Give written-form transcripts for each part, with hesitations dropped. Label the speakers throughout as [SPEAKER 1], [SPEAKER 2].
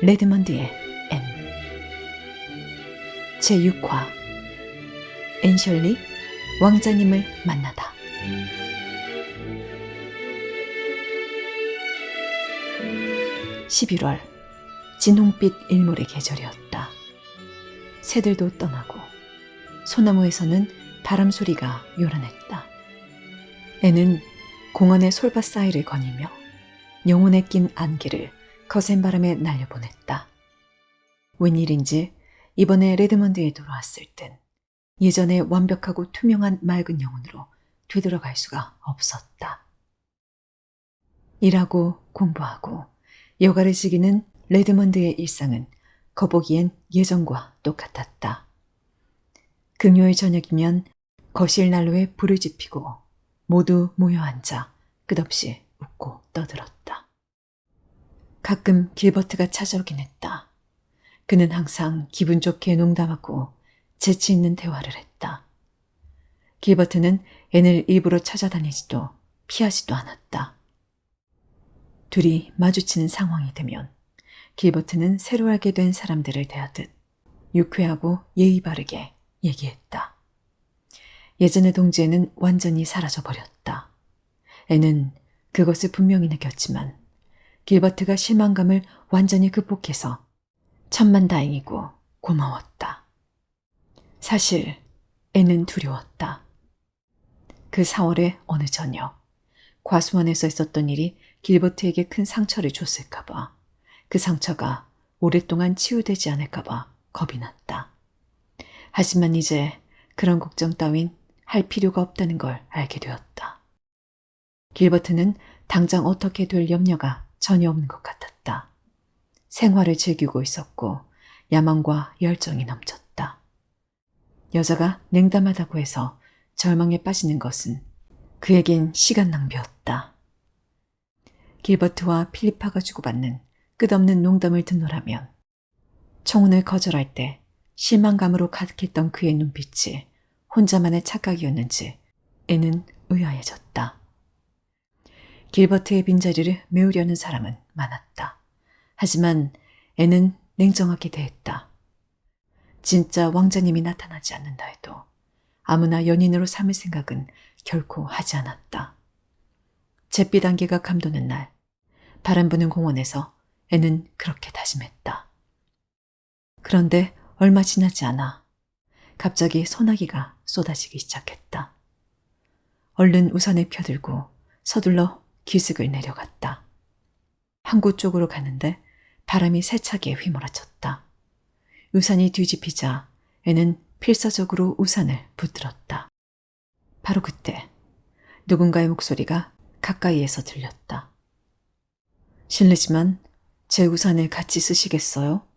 [SPEAKER 1] 레드먼드의 앤 제6화 앤셜리 왕자님을 만나다. 11월 진홍빛 일몰의 계절이었다. 새들도 떠나고 소나무에서는 바람 소리가 요란했다. 앤은 공원의 솔밭 사이를 거니며 영혼에 낀 안개를 거센 바람에 날려보냈다. 웬일인지 이번에 레드먼드에 돌아왔을 땐 예전의 완벽하고 투명한 맑은 영혼으로 되돌아갈 수가 없었다. 일하고 공부하고 여가를 즐기는 레드먼드의 일상은 거보기엔 예전과 똑같았다. 금요일 저녁이면 거실 난로에 불을 지피고 모두 모여 앉아 끝없이 웃고 떠들었다. 가끔 길버트가 찾아오긴 했다. 그는 항상 기분 좋게 농담하고 재치 있는 대화를 했다. 길버트는 앤을 일부러 찾아다니지도 피하지도 않았다. 둘이 마주치는 상황이 되면 길버트는 새로 알게 된 사람들을 대하듯 유쾌하고 예의 바르게 얘기했다. 예전의 동지애는 완전히 사라져버렸다. 앤은 그것을 분명히 느꼈지만 길버트가 실망감을 완전히 극복해서 천만다행이고 고마웠다. 사실 앤은 두려웠다. 그 4월의 어느 저녁 과수원에서 있었던 일이 길버트에게 큰 상처를 줬을까봐, 그 상처가 오랫동안 치유되지 않을까봐 겁이 났다. 하지만 이제 그런 걱정 따윈 할 필요가 없다는 걸 알게 되었다. 길버트는 당장 어떻게 될 염려가 전혀 없는 것 같았다. 생활을 즐기고 있었고 야망과 열정이 넘쳤다. 여자가 냉담하다고 해서 절망에 빠지는 것은 그에겐 시간 낭비였다. 길버트와 필리파가 주고받는 끝없는 농담을 듣노라면 청혼을 거절할 때 실망감으로 가득했던 그의 눈빛이 혼자만의 착각이었는지 앤은 의아해졌다. 길버트의 빈자리를 메우려는 사람은 많았다. 하지만 앤은 냉정하게 대했다. 진짜 왕자님이 나타나지 않는다 해도 아무나 연인으로 삼을 생각은 결코 하지 않았다. 잿빛 안개가 감도는 날 바람 부는 공원에서 앤은 그렇게 다짐했다. 그런데 얼마 지나지 않아 갑자기 소나기가 쏟아지기 시작했다. 얼른 우산을 펴들고 서둘러 기슭을 내려갔다. 항구 쪽으로 가는데 바람이 세차게 휘몰아쳤다. 우산이 뒤집히자 앤은 필사적으로 우산을 붙들었다. 바로 그때 누군가의 목소리가 가까이에서 들렸다. 실례지만 제 우산을 같이 쓰시겠어요?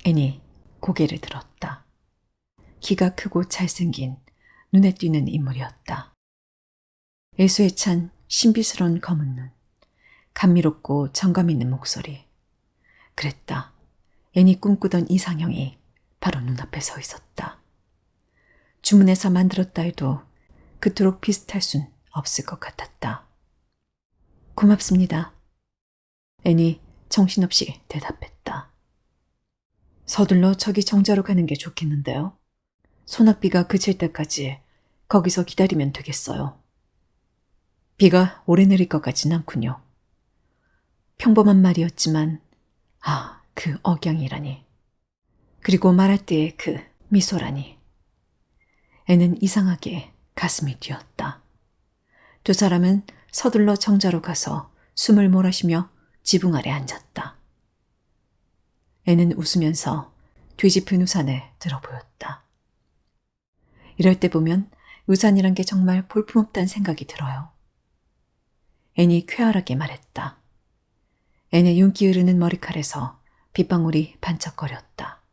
[SPEAKER 1] 앤이 고개를 들었다. 키가 크고 잘생긴 눈에 띄는 인물이었다. 애수에 찬 신비스러운 검은 눈, 감미롭고 정감 있는 목소리. 그랬다. 앤이 꿈꾸던 이상형이 바로 눈앞에 서 있었다. 주문해서 만들었다 해도 그토록 비슷할 순 없을 것 같았다. 고맙습니다. 앤이 정신없이 대답했다. 서둘러 저기 정자로 가는 게 좋겠는데요. 소낙비가 그칠 때까지 거기서 기다리면 되겠어요. 비가 오래 내릴 것 같진 않군요. 평범한 말이었지만 그 억양이라니. 그리고 말할 때의 그 미소라니. 앤은 이상하게 가슴이 뛰었다. 두 사람은 서둘러 정자로 가서 숨을 몰아쉬며 지붕 아래 앉았다. 앤은 웃으면서 뒤집힌 우산을 들어보였다. 이럴 때 보면 우산이란 게 정말 볼품없다는 생각이 들어요. 앤이 쾌활하게 말했다. 앤의 윤기 흐르는 머리칼에서 빗방울이 반짝거렸다.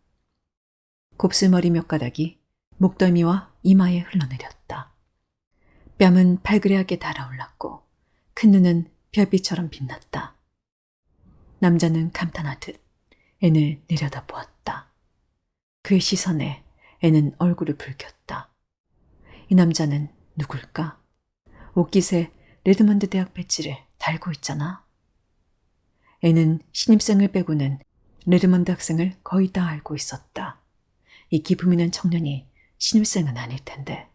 [SPEAKER 1] 곱슬머리 몇 가닥이 목덜미와 이마에 흘러내렸다. 뺨은 발그레하게 달아올랐고 큰 눈은 별빛처럼 빛났다. 남자는 감탄하듯 앤을 내려다보았다. 그의 시선에 앤은 얼굴을 붉혔다. 이 남자는 누굴까? 옷깃에 레드먼드 대학 배지를 달고 있잖아. 애는 신입생을 빼고는 레드먼드 학생을 거의 다 알고 있었다. 이 기품 있는 청년이 신입생은 아닐 텐데.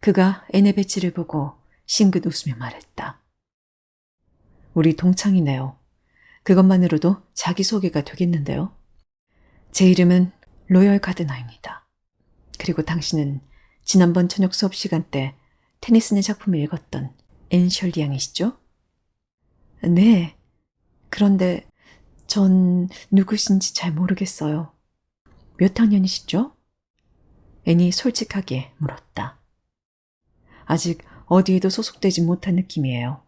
[SPEAKER 1] 그가 앤의 배지를 보고 싱긋 웃으며 말했다. 우리 동창이네요. 그것만으로도 자기소개가 되겠는데요. 제 이름은 로열 가드너입니다. 그리고 당신은 지난번 저녁 수업 시간 때 테니슨의 작품을 읽었던 앤 셜리 양이시죠? 네. 그런데 전 누구신지 잘 모르겠어요. 몇 학년이시죠? 앤이 솔직하게 물었다. 아직 어디에도 소속되지 못한 느낌이에요.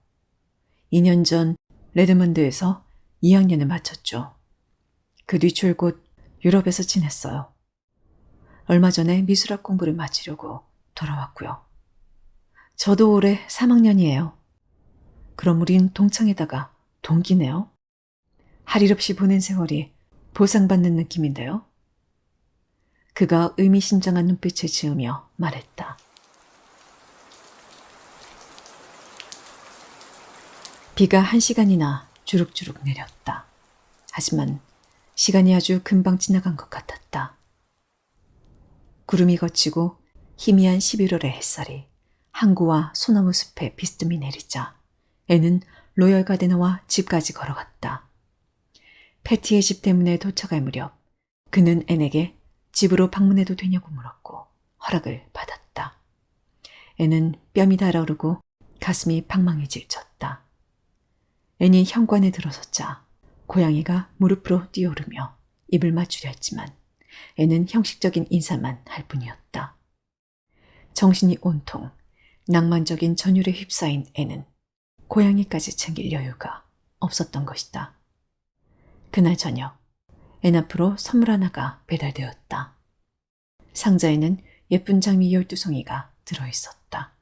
[SPEAKER 1] 2년 전 레드먼드에서 2학년을 마쳤죠. 그 뒤 줄곧 유럽에서 지냈어요. 얼마 전에 미술학 공부를 마치려고 돌아왔고요. 저도 올해 3학년이에요. 그럼 우린 동창에다가 동기네요. 할 일 없이 보낸 세월이 보상받는 느낌인데요. 그가 의미심장한 눈빛을 지으며 말했다. 비가 1시간이나 주룩주룩 내렸다. 하지만 시간이 아주 금방 지나간 것 같았다. 구름이 걷히고 희미한 11월의 햇살이 항구와 소나무 숲에 비스듬히 내리자 애는 로열 가드너와 집까지 걸어갔다. 패티의 집 때문에 도착할 무렵 그는 앤에게 집으로 방문해도 되냐고 물었고 허락을 받았다. 애는 뺨이 달아오르고 가슴이 방망이질 쳤다. 앤이 현관에 들어섰자 고양이가 무릎으로 뛰어오르며 입을 맞추려 했지만 애는 형식적인 인사만 할 뿐이었다. 정신이 온통 낭만적인 전율에 휩싸인 애는 고양이까지 챙길 여유가 없었던 것이다. 그날 저녁 앤 앞으로 선물 하나가 배달되었다. 상자에는 예쁜 장미 12송이가 들어있었다.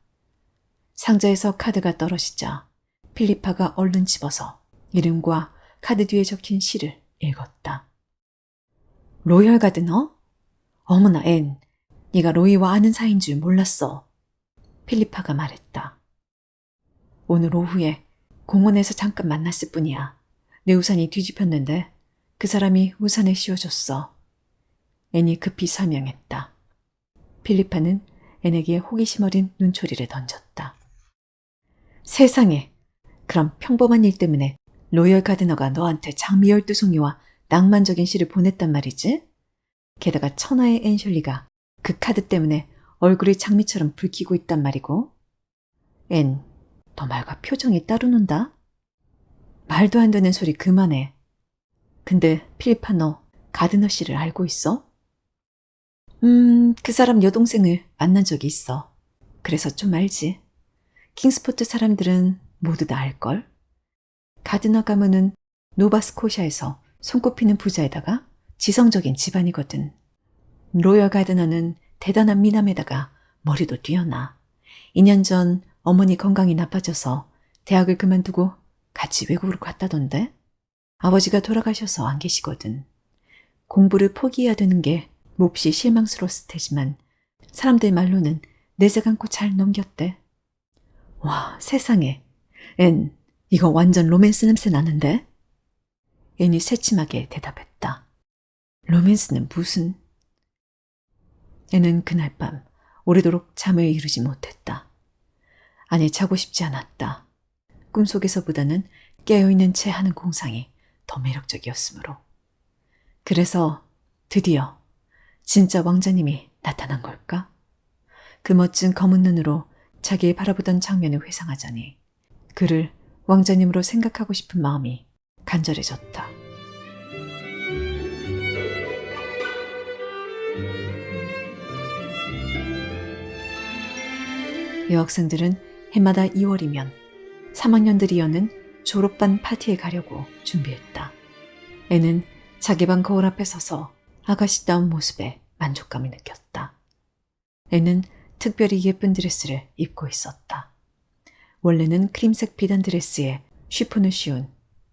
[SPEAKER 1] 상자에서 카드가 떨어지자 필리파가 얼른 집어서 이름과 카드 뒤에 적힌 시를 읽었다. 로열 가드너? 어머나 앤, 네가 로이와 아는 사이인 줄 몰랐어. 필리파가 말했다. 오늘 오후에 공원에서 잠깐 만났을 뿐이야. 내 우산이 뒤집혔는데 그 사람이 우산을 씌워줬어. 앤이 급히 설명했다. 필리파는 앤에게 호기심 어린 눈초리를 던졌다. 세상에, 그럼 평범한 일 때문에 로열 가드너가 너한테 장미 12송이와 낭만적인 시를 보냈단 말이지? 게다가 천하의 앤 셜리가 그 카드 때문에 얼굴이 장미처럼 붉히고 있단 말이고. 앤, 너 말과 표정이 따르는다? 말도 안 되는 소리 그만해. 근데 필리파 너 가드너 씨를 알고 있어? 그 사람 여동생을 만난 적이 있어. 그래서 좀 알지. 킹스포트 사람들은 모두 다 알걸? 가드너 가문은 노바스코샤에서 손꼽히는 부자에다가 지성적인 집안이거든. 로열 가드너는 대단한 미남에다가 머리도 뛰어나. 2년 전 어머니 건강이 나빠져서 대학을 그만두고 같이 외국으로 갔다던데. 아버지가 돌아가셔서 안 계시거든. 공부를 포기해야 되는 게 몹시 실망스러웠을 테지만 사람들 말로는 내색 않고 잘 넘겼대. 와, 세상에. 앤, 이거 완전 로맨스 냄새 나는데? 앤이 새침하게 대답했다. 로맨스는 무슨? 앤은 그날 밤 오래도록 잠을 이루지 못했다. 아니, 자고 싶지 않았다. 꿈속에서보다는 깨어있는 채 하는 공상이 더 매력적이었으므로. 그래서 드디어 진짜 왕자님이 나타난 걸까? 그 멋진 검은 눈으로 자기의 바라보던 장면을 회상하자니 그를 왕자님으로 생각하고 싶은 마음이 간절해졌다. 여학생들은 해마다 2월이면 3학년들이 여는 졸업반 파티에 가려고 준비했다. 애는 자기 방 거울 앞에 서서 아가씨다운 모습에 만족감을 느꼈다. 애는 특별히 예쁜 드레스를 입고 있었다. 원래는 크림색 비단 드레스에 쉬폰을 씌운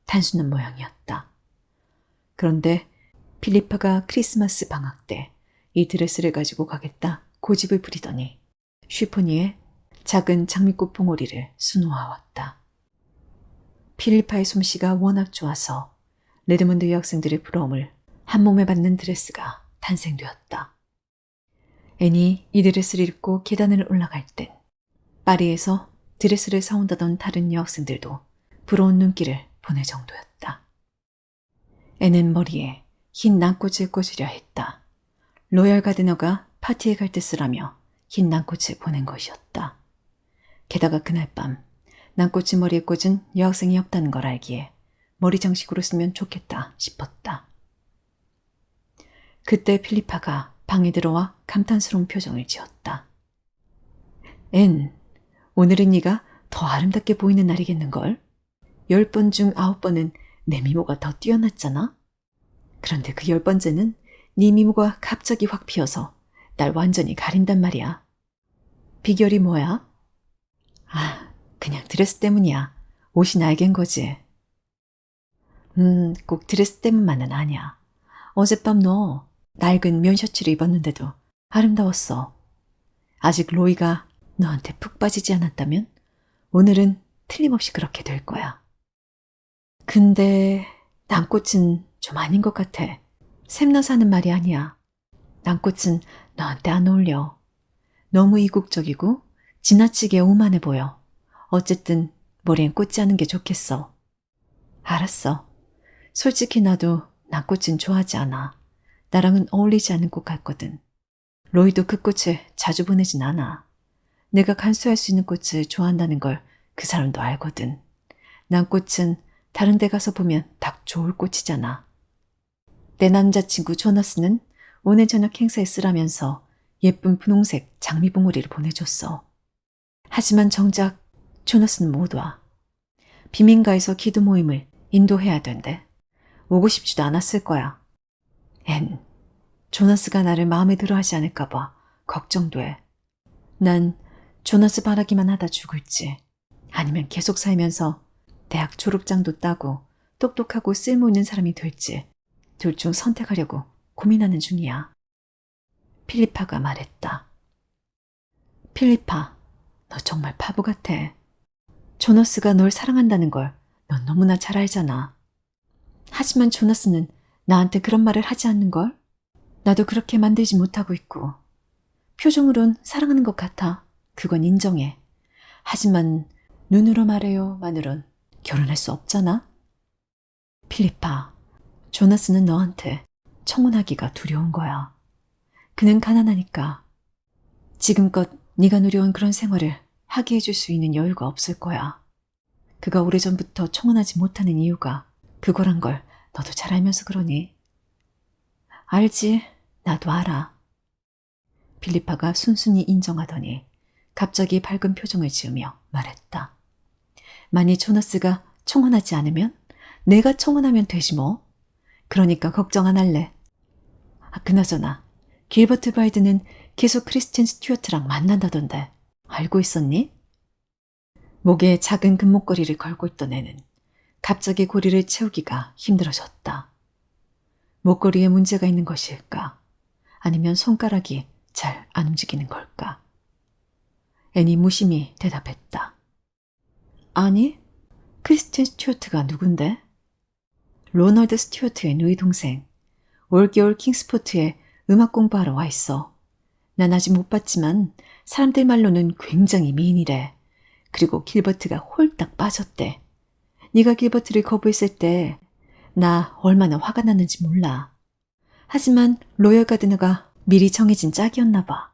[SPEAKER 1] 단순한 모양이었다. 그런데 필리파가 크리스마스 방학 때 이 드레스를 가지고 가겠다 고집을 부리더니 쉬폰 위에 작은 장미꽃 봉오리를 수놓아 왔다. 필리파의 솜씨가 워낙 좋아서 레드몬드 여학생들의 부러움을 한몸에 받는 드레스가 탄생되었다. 앤이 이 드레스를 입고 계단을 올라갈 땐 파리에서 드레스를 사온다던 다른 여학생들도 부러운 눈길을 보낼 정도였다. 앤은 머리에 흰 낭꽃을 꽂으려 했다. 로열 가드너가 파티에 갈 때 쓰라며 흰 낭꽃을 보낸 것이었다. 게다가 그날 밤 낭꽃이 머리에 꽂은 여학생이 없다는 걸 알기에 머리 장식으로 쓰면 좋겠다 싶었다. 그때 필리파가 방에 들어와 감탄스러운 표정을 지었다. 앤, 오늘은 네가 더 아름답게 보이는 날이겠는걸? 10번 중 9번은 내 미모가 더 뛰어났잖아? 그런데 그 10번째는 네 미모가 갑자기 확 피어서 날 완전히 가린단 말이야. 비결이 뭐야? 아, 그냥 드레스 때문이야. 옷이 날갠 거지. 꼭 드레스 때문만은 아니야. 어젯밤 너 낡은 면 셔츠를 입었는데도 아름다웠어. 아직 로이가 너한테 푹 빠지지 않았다면 오늘은 틀림없이 그렇게 될 거야. 근데 낭꽃은 좀 아닌 것 같아. 샘나서 하는 말이 아니야. 낭꽃은 너한테 안 어울려. 너무 이국적이고 지나치게 오만해 보여. 어쨌든 머리엔 꽂지 않은 게 좋겠어. 알았어. 솔직히 나도 낭꽃은 좋아하지 않아. 나랑은 어울리지 않는 꽃 같거든. 로이도 그 꽃을 자주 보내진 않아. 내가 간수할 수 있는 꽃을 좋아한다는 걸 그 사람도 알거든. 낭꽃은 다른 데 가서 보면 딱 좋을 꽃이잖아. 내 남자친구 조너스는 오늘 저녁 행사에 쓰라면서 예쁜 분홍색 장미 봉오리를 보내줬어. 하지만 정작 조너스는 못 와. 비민가에서 기도 모임을 인도해야 된대. 오고 싶지도 않았을 거야. 앤, 조너스가 나를 마음에 들어 하지 않을까 봐 걱정돼. 난 조너스 바라기만 하다 죽을지 아니면 계속 살면서 대학 졸업장도 따고 똑똑하고 쓸모있는 사람이 될지 둘 중 선택하려고 고민하는 중이야. 필리파가 말했다. 필리파, 너 정말 바보 같아. 조너스가 널 사랑한다는 걸 넌 너무나 잘 알잖아. 하지만 조너스는 나한테 그런 말을 하지 않는걸? 나도 그렇게 만들지 못하고 있고. 표정으론 사랑하는 것 같아. 그건 인정해. 하지만 눈으로 말해요 만으론 결혼할 수 없잖아. 필리파, 조나스는 너한테 청혼하기가 두려운 거야. 그는 가난하니까 지금껏 네가 누려온 그런 생활을 하게 해줄 수 있는 여유가 없을 거야. 그가 오래전부터 청혼하지 못하는 이유가 그거란 걸 너도 잘 알면서 그러니. 알지, 나도 알아. 필리파가 순순히 인정하더니 갑자기 밝은 표정을 지으며 말했다. 만일 조너스가 청혼하지 않으면 내가 청혼하면 되지 뭐. 그러니까 걱정 안 할래. 그나저나 길버트 브라이드는 계속 크리스틴 스튜어트랑 만난다던데 알고 있었니? 목에 작은 금목걸이를 걸고 있던 애는 갑자기 고리를 채우기가 힘들어졌다. 목걸이에 문제가 있는 것일까? 아니면 손가락이 잘 안 움직이는 걸까? 앤이 무심히 대답했다. 아니, 크리스틴 스튜어트가 누군데? 로널드 스튜어트의 누이 동생. 올겨울 킹스포트에 음악 공부하러 와 있어. 난 아직 못 봤지만 사람들 말로는 굉장히 미인이래. 그리고 길버트가 홀딱 빠졌대. 네가 길버트를 거부했을 때 나 얼마나 화가 났는지 몰라. 하지만 로열 가드너가 미리 정해진 짝이었나 봐.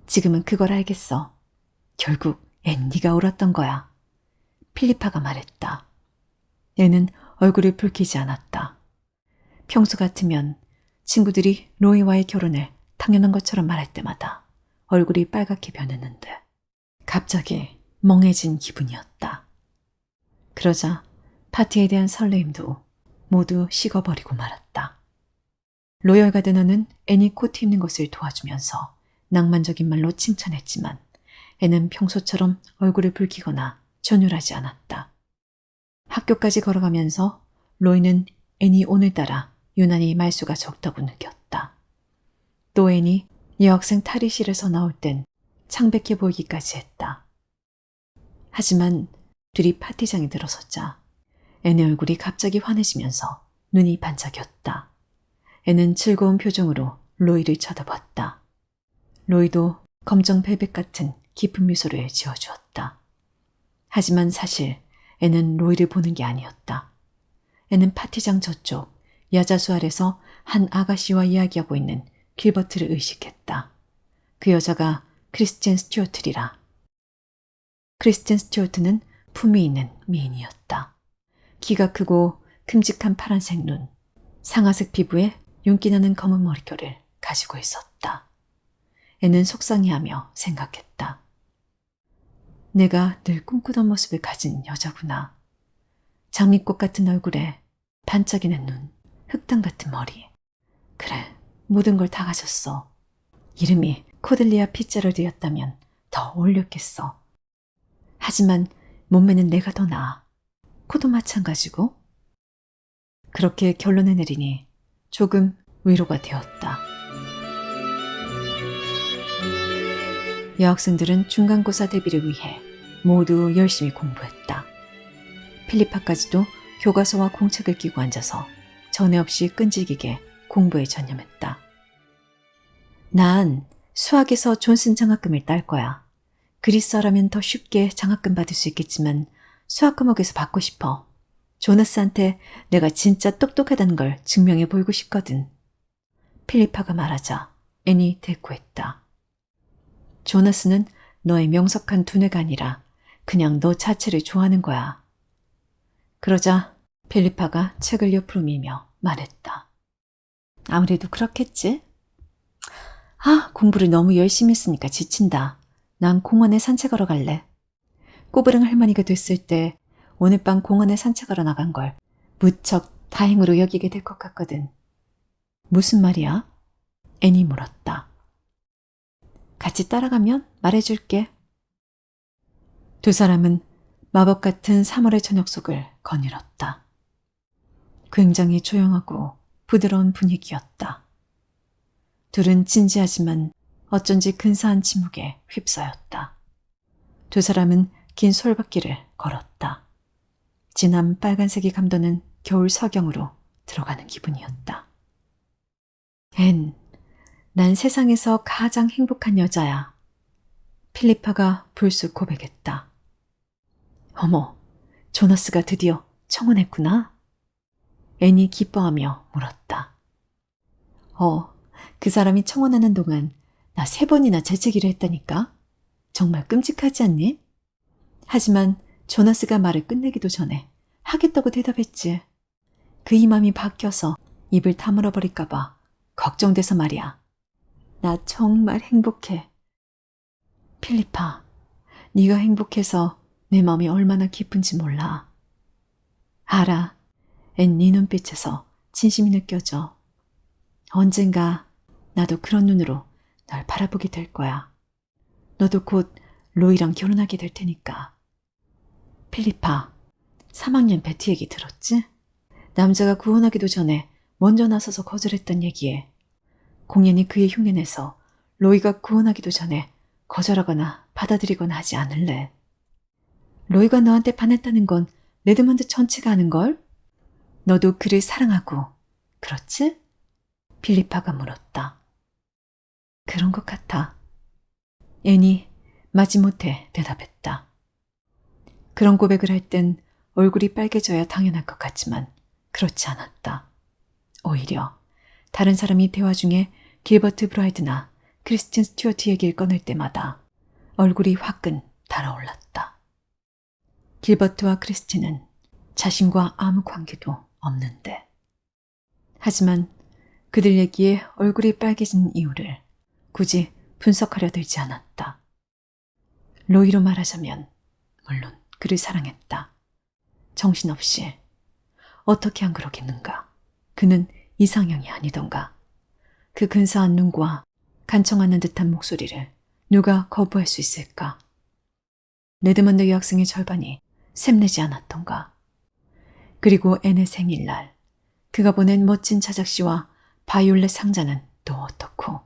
[SPEAKER 1] 지금은 그걸 알겠어. 결국 앤 네가 옳았던 거야. 필리파가 말했다. 애는 얼굴을 붉히지 않았다. 평소 같으면 친구들이 로이와의 결혼을 당연한 것처럼 말할 때마다 얼굴이 빨갛게 변했는데 갑자기 멍해진 기분이었다. 그러자 파티에 대한 설레임도 모두 식어버리고 말았다. 로열 가드너는 앤이 코트 입는 것을 도와주면서 낭만적인 말로 칭찬했지만 애는 평소처럼 얼굴을 붉히거나 전율하지 않았다. 학교까지 걸어가면서 로이는 앤이 오늘따라 유난히 말수가 적다고 느꼈다. 또 앤이 여학생 탈의실에서 나올 땐 창백해 보이기까지 했다. 하지만 둘이 파티장에 들어섰자 앤의 얼굴이 갑자기 환해지면서 눈이 반짝였다. 앤은 즐거운 표정으로 로이를 쳐다봤다. 로이도 검정 벨벳 같은 깊은 미소를 지어주었다. 하지만 사실 앤은 로이를 보는 게 아니었다. 앤은 파티장 저쪽 야자수 아래서 한 아가씨와 이야기하고 있는 길버트를 의식했다. 그 여자가 크리스티안 스튜어트리라. 크리스티안 스튜어트는 품위 있는 미인이었다. 키가 크고 큼직한 파란색 눈, 상아색 피부에 윤기나는 검은 머릿결을 가지고 있었다. 애는 속상해하며 생각했다. 내가 늘 꿈꾸던 모습을 가진 여자구나. 장미꽃 같은 얼굴에 반짝이는 눈, 흑당 같은 머리. 그래, 모든 걸 다 가졌어. 이름이 코델리아 피츠제럴드였다면 더 어울렸겠어. 하지만 몸매는 내가 더 나아. 코도 마찬가지고. 그렇게 결론을 내리니 조금 위로가 되었다. 여학생들은 중간고사 대비를 위해 모두 열심히 공부했다. 필리파까지도 교과서와 공책을 끼고 앉아서 전에 없이 끈질기게 공부에 전념했다. 난 수학에서 존슨 장학금을 딸 거야. 그리스어라면 더 쉽게 장학금 받을 수 있겠지만 수학科目에서 받고 싶어. 조나스한테 내가 진짜 똑똑하다는 걸 증명해 보이고 싶거든. 필리파가 말하자 앤이 대꾸했다. 조나스는 너의 명석한 두뇌가 아니라 그냥 너 자체를 좋아하는 거야. 그러자 필리파가 책을 옆으로 밀며 말했다. 아무래도 그렇겠지? 공부를 너무 열심히 했으니까 지친다. 난 공원에 산책하러 갈래. 꼬부랑 할머니가 됐을 때 오늘 밤 공원에 산책하러 나간 걸 무척 다행으로 여기게 될 것 같거든. 무슨 말이야? 앤이 물었다. 같이 따라가면 말해줄게. 두 사람은 마법 같은 3월의 저녁 속을 거닐었다. 굉장히 조용하고 부드러운 분위기였다. 둘은 진지하지만 어쩐지 근사한 침묵에 휩싸였다. 두 사람은 긴 솔밭길을 걸었다. 진한 빨간색이 감도는 겨울 서경으로 들어가는 기분이었다. 앤, 난 세상에서 가장 행복한 여자야. 필리파가 불쑥 고백했다. 어머, 조너스가 드디어 청혼했구나. 앤이 기뻐하며 물었다. 그 사람이 청혼하는 동안 나 3번이나 재채기를 했다니까? 정말 끔찍하지 않니? 하지만 조나스가 말을 끝내기도 전에 하겠다고 대답했지. 그 이맘이 바뀌어서 입을 다물어 버릴까봐 걱정돼서 말이야. 나 정말 행복해. 필리파, 네가 행복해서 내 마음이 얼마나 기쁜지 몰라. 알아. 앤 네 눈빛에서 진심이 느껴져. 언젠가 나도 그런 눈으로 널 바라보게 될 거야. 너도 곧 로이랑 결혼하게 될 테니까. 필리파, 3학년 베티 얘기 들었지? 남자가 구원하기도 전에 먼저 나서서 거절했던 얘기에 공연히 그의 흉내내서 로이가 구원하기도 전에 거절하거나 받아들이거나 하지 않을래. 로이가 너한테 반했다는 건 레드먼드 전체가 아는걸? 너도 그를 사랑하고 그렇지? 필리파가 물었다. 그런 것 같아. 앤이 마지못해 대답했다. 그런 고백을 할 땐 얼굴이 빨개져야 당연할 것 같지만 그렇지 않았다. 오히려 다른 사람이 대화 중에 길버트 브라이드나 크리스틴 스튜어트 얘기를 꺼낼 때마다 얼굴이 화끈 달아올랐다. 길버트와 크리스틴은 자신과 아무 관계도 없는데. 하지만 그들 얘기에 얼굴이 빨개진 이유를 굳이 분석하려 들지 않았다. 로이로 말하자면 물론 그를 사랑했다. 정신없이. 어떻게 안 그러겠는가. 그는 이상형이 아니던가. 그 근사한 눈과 간청하는 듯한 목소리를 누가 거부할 수 있을까. 레드먼드 여학생의 절반이 샘내지 않았던가. 그리고 앤의 생일날 그가 보낸 멋진 자작시와 바이올렛 상자는 또 어떻고.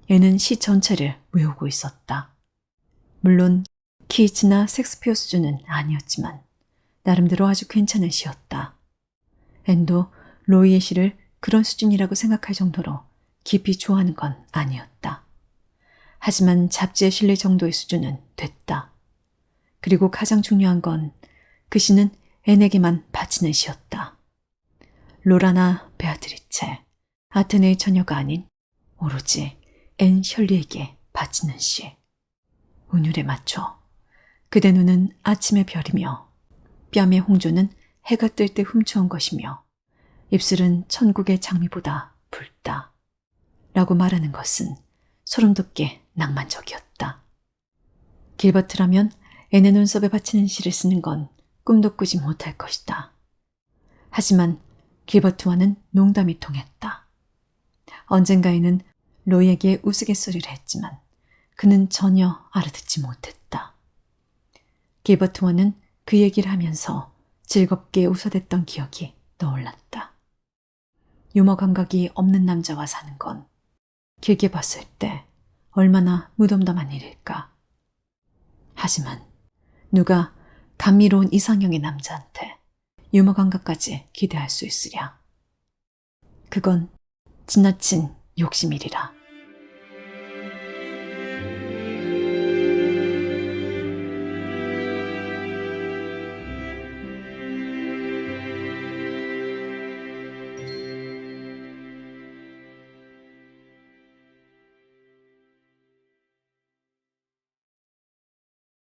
[SPEAKER 1] 앤은 시 전체를 외우고 있었다. 물론 키츠나 섹스피어 수준은 아니었지만 나름대로 아주 괜찮은 시였다. 앤도 로이의 시를 그런 수준이라고 생각할 정도로 깊이 좋아하는 건 아니었다. 하지만 잡지에 실릴 정도의 수준은 됐다. 그리고 가장 중요한 건 그 시는 앤에게만 바치는 시였다. 로라나 베아트리체, 아테네의 처녀가 아닌 오로지 앤 셜리에게 바치는 시. 운율에 맞춰 그대 눈은 아침의 별이며 뺨의 홍조는 해가 뜰 때 훔쳐온 것이며 입술은 천국의 장미보다 붉다. 라고 말하는 것은 소름돋게 낭만적이었다. 길버트라면 앤의 눈썹에 바치는 시를 쓰는 건 꿈도 꾸지 못할 것이다. 하지만 길버트와는 농담이 통했다. 언젠가에는 로이에게 우스갯소리를 했지만 그는 전혀 알아듣지 못했다. 길버트와는 그 얘기를 하면서 즐겁게 웃어댔던 기억이 떠올랐다. 유머 감각이 없는 남자와 사는 건 길게 봤을 때 얼마나 무덤덤한 일일까. 하지만 누가 감미로운 이상형의 남자한테 유머 감각까지 기대할 수 있으랴. 그건 지나친 욕심이리라.